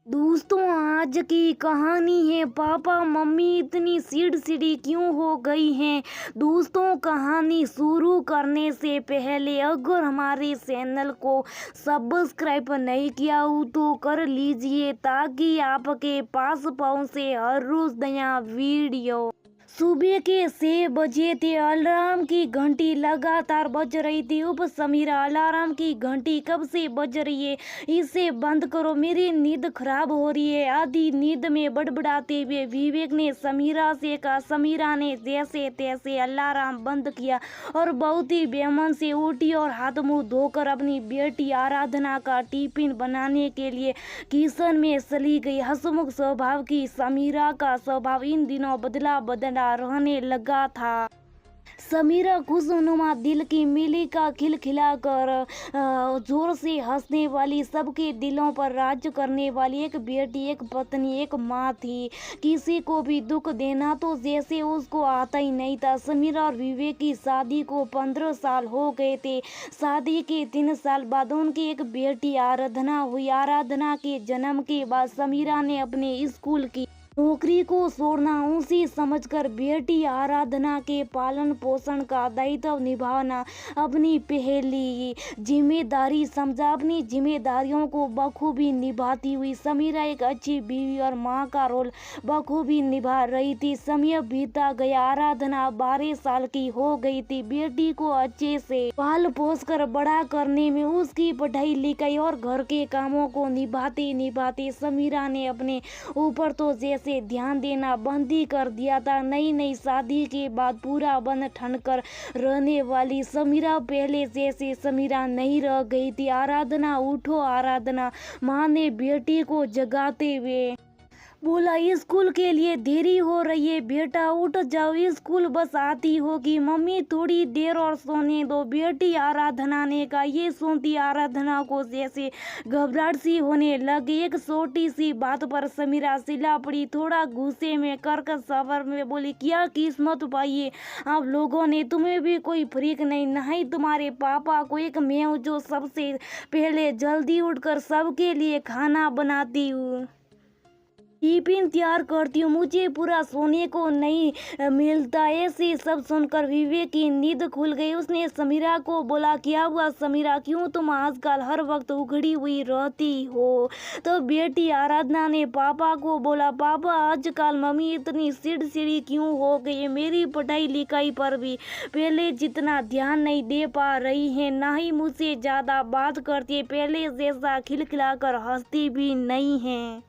दोस्तों, आज की कहानी है पापा मम्मी इतनी चिड़चिड़ी क्यों हो गई हैं। दोस्तों, कहानी शुरू करने से पहले अगर हमारे चैनल को सब्सक्राइब नहीं किया हो तो कर लीजिए ताकि आपके पास पहुंचे हर रोज नया वीडियो। सुबह के 6 बजे थे। अलार्म की घंटी लगातार बज रही थी। उप समीरा, अलार्म की घंटी कब से बज रही है, इसे बंद करो, मेरी नींद खराब हो रही है। आधी नींद में बड़बड़ाते हुए विवेक ने समीरा से कहा। समीरा ने जैसे तैसे अलार्म बंद किया और बहुत ही बेमन से उठी और हाथ मुंह धोकर अपनी बेटी आराधना का टिफिन बनाने के लिए किचन में चली गई। हंसमुख स्वभाव की समीरा का स्वभाव इन दिनों बदला बदला रहने लगा था। समीरा खुशनुमा दिल की मिली का खिलखिलाकर जोर से हंसने वाली, सबके दिलों पर राज करने वाली एक बेटी, एक पत्नी, एक माँ थी। किसी को भी दुख देना तो जैसे उसको आता ही नहीं था। समीरा और विवेक की शादी को 15 साल हो गए थे। शादी के 3 साल बाद उनकी एक बेटी आराधना हुई। आराधना के जन्म के बाद समीरा ने अपने स्कूल की नौकरी को छोड़ना उसी समझकर बेटी आराधना के पालन पोषण का दायित्व निभाना अपनी पहली जिम्मेदारी समझा। अपनी जिम्मेदारियों को बखूबी निभाती हुई समीरा एक अच्छी बीवी और माँ का रोल बखूबी निभा रही थी। समय बीता गया। आराधना 12 साल की हो गई थी। बेटी को अच्छे से पाल पोस कर बड़ा करने में उसकी पढ़ाई लिखाई और घर के कामों को निभाते निभाते समीरा ने अपने ऊपर तो जैसे ध्यान देना बंद ही कर दिया था। नई नई शादी के बाद पूरा बन ठन कर रहने वाली समीरा पहले जैसे समीरा नहीं रह गई थी। आराधना, उठो आराधना, माँ ने बेटी को जगाते हुए बोला। स्कूल के लिए देरी हो रही है, बेटा उठ जाओ, स्कूल बस आती होगी। मम्मी थोड़ी देर और सोने दो, बेटी आराधना ने कहा। ये सुनती आराधना को जैसे घबराहट सी होने लगी। एक छोटी सी बात पर समीरा सिला पड़ी। थोड़ा गुस्से में कर सबर में बोली, क्या किस्मत पाई है आप लोगों ने, तुम्हें भी कोई फर्क नहीं तुम्हारे पापा को। एक मैं हूँ जो सबसे पहले जल्दी उठकर सबके लिए खाना बनाती हूँ, टिफिन तैयार करती हूँ, मुझे पूरा सोने को नहीं मिलता। ऐसे सब सुनकर विवेक की नींद खुल गई। उसने समीरा को बोला, क्या हुआ समीरा, क्यों तुम आजकल हर वक्त उखड़ी हुई रहती हो। तो बेटी आराधना ने पापा को बोला, पापा आजकल मम्मी इतनी चिड़चिड़ी क्यों हो गई है। मेरी पढ़ाई लिखाई पर भी पहले जितना ध्यान नहीं दे पा रही है, ना ही मुझसे ज्यादा बात करती है, पहले जैसा खिलखिलाकर हंसती भी नहीं है।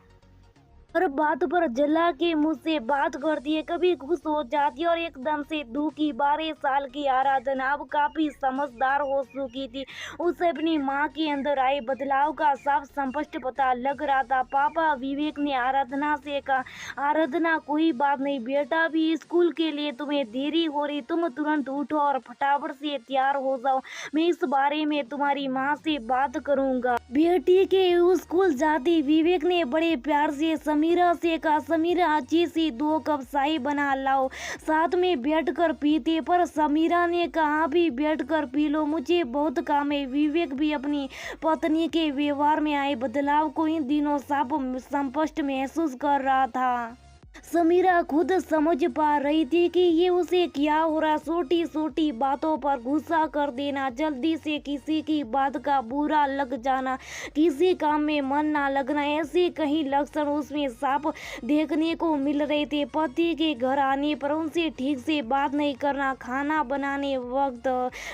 हर बात पर जला के मुझसे बात करती है, कभी खुश हो जाती है और एकदम से दुखी। 12 साल की आराधना अब काफी समझदार हो चुकी थी। उसे अपनी माँ के अंदर आए बदलाव का साफ स्पष्ट पता लग रहा था। पापा, विवेक ने आराधना से कहा। आराधना, कोई बात नहीं बेटा, भी स्कूल के लिए तुम्हें देरी हो रही, तुम तुरंत उठो और फटाफट से तैयार हो जाओ, मैं इस बारे में तुम्हारी माँ से बात करूंगा। बेटी के स्कूल जाती विवेक ने बड़े प्यार से समीरा से कहा। समीरा, अच्छी सी 2 कप चाय बना लाओ, साथ में बैठकर पीते। पर समीरा ने कहा, अभी बैठकर पी लो, मुझे बहुत काम है। विवेक भी अपनी पत्नी के व्यवहार में आए बदलाव को इन दिनों साफ स्पष्ट महसूस कर रहा था। समीरा खुद समझ पा रही थी कि ये उसे क्या हो रहा। छोटी छोटी बातों पर गुस्सा कर देना, जल्दी से किसी की बात का बुरा लग जाना, किसी काम में मन ना लगना, ऐसे कहीं लक्षण उसमें साफ देखने को मिल रहे थे। पति के घर आने पर उनसे ठीक से बात नहीं करना, खाना बनाने वक्त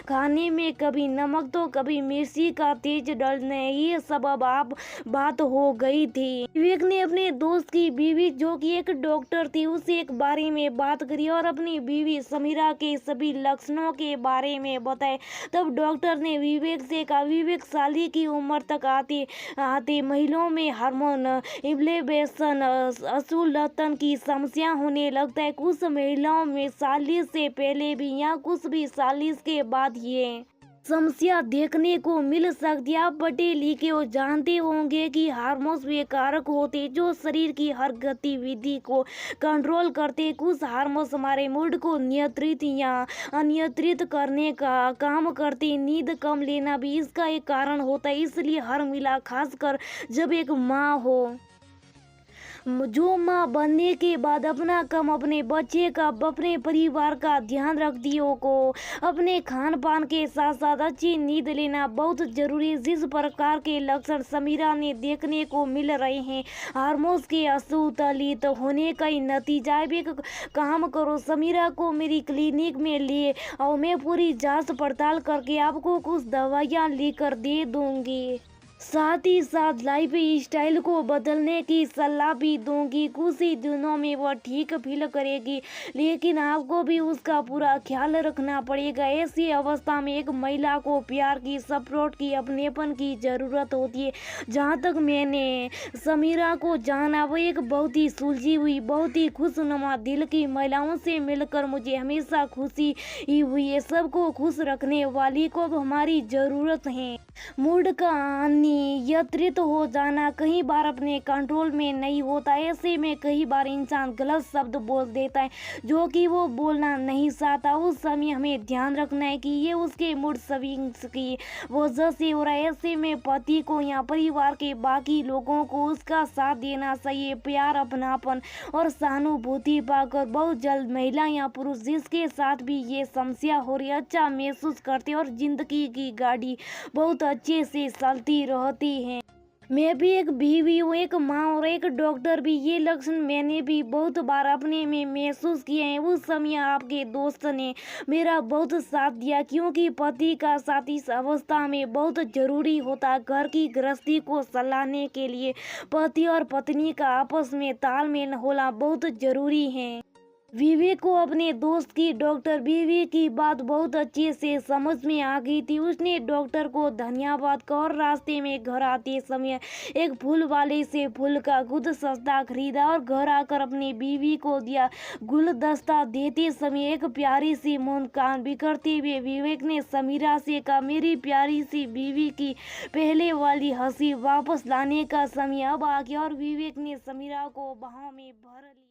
खाने में कभी नमक तो कभी मिर्ची का तेज डलने, ये सब अब आप बात हो गई थी। विवेक ने अपने दोस्त की बीवी जो कि एक डॉक्टर थी उससे एक बारे में बात करी और अपनी बीवी समीरा के सभी लक्षणों के बारे में बताए। तब डॉक्टर ने विवेक से कहा, विवेक, साली की उम्र तक आते आते महिलाओं में हार्मोन इवैल्यूएशन अशुद्धता की समस्या होने लगता है। कुछ महिलाओं में 40 से पहले भी या कुछ भी 40 के बाद ये समस्या देखने को मिल सकती है। आप पढ़े लिखे हो, जानते होंगे कि हार्मोन्स वे कारक होते जो शरीर की हर गतिविधि को कंट्रोल करते। कुछ हार्मोन्स हमारे मूड को नियंत्रित या अनियंत्रित करने का काम करते। नींद कम लेना भी इसका एक कारण होता है। इसलिए हर महिला, खासकर जब एक माँ हो, जो माँ बनने के बाद अपना काम, अपने बच्चे का, अपने परिवार का ध्यान रखती हो को अपने खान पान के साथ साथ अच्छी नींद लेना बहुत जरूरी है। जिस प्रकार के लक्षण समीरा ने देखने को मिल रहे हैं, हार्मोन्स के असंतुलित होने का ही नतीजा है। एक काम करो, समीरा को मेरी क्लिनिक में ले और मैं पूरी जांच पड़ताल करके आपको कुछ दवाइयाँ लेकर दे दूंगी। साथ ही साथ लाइफ स्टाइल को बदलने की सलाह भी दूंगी। कुछ ही दिनों में वह ठीक फील करेगी, लेकिन आपको भी उसका पूरा ख्याल रखना पड़ेगा। ऐसी अवस्था में एक महिला को प्यार की, सपोर्ट की, अपनेपन की ज़रूरत होती है। जहाँ तक मैंने समीरा को जाना, वो एक बहुत ही सुलझी हुई, बहुत ही खुशनुमा दिल की महिलाओं से मिलकर मुझे हमेशा खुशी ही हुई है। सबको खुश रखने वाली को हमारी ज़रूरत है। मूड का अनियंत्रित हो जाना कई बार अपने कंट्रोल में नहीं होता। ऐसे में कई बार इंसान गलत शब्द बोल देता है जो कि वो बोलना नहीं चाहता। उस समय हमें ध्यान रखना है कि ये उसके मूड स्विंग्स की वजह से हो रहा है। ऐसे में पति को या परिवार के बाकी लोगों को उसका साथ देना चाहिए। प्यार, अपनापन और सहानुभूति पाकर बहुत जल्द महिला या पुरुष जिसके साथ भी ये समस्या हो रही है अच्छा महसूस करते और जिंदगी की गाड़ी बहुत अच्छे से चलती रहती है। मैं भी एक बीवी हूँ, एक माँ और एक डॉक्टर भी। ये लक्षण मैंने भी बहुत बार अपने में महसूस किए हैं। उस समय आपके दोस्त ने मेरा बहुत साथ दिया, क्योंकि पति का साथ इस अवस्था में बहुत जरूरी होता है। घर की गृहस्थी को चलाने के लिए पति और पत्नी का आपस में तालमेल होना बहुत जरूरी है। विवेक को अपने दोस्त की डॉक्टर बीवी की बात बहुत अच्छे से समझ में आ गई थी। उसने डॉक्टर को धन्यवाद कहा और रास्ते में घर आते समय एक फूल वाले से फूल का खुद सस्ता खरीदा और घर आकर अपनी बीवी को दिया। गुलदस्ता देते समय एक प्यारी सी मुस्कान बिखरते हुए विवेक ने समीरा से कहा, मेरी प्यारी सी बीवी की पहले वाली हंसी वापस लाने का समय अब आ गया। और विवेक ने समीरा को बाहों में भर लिया।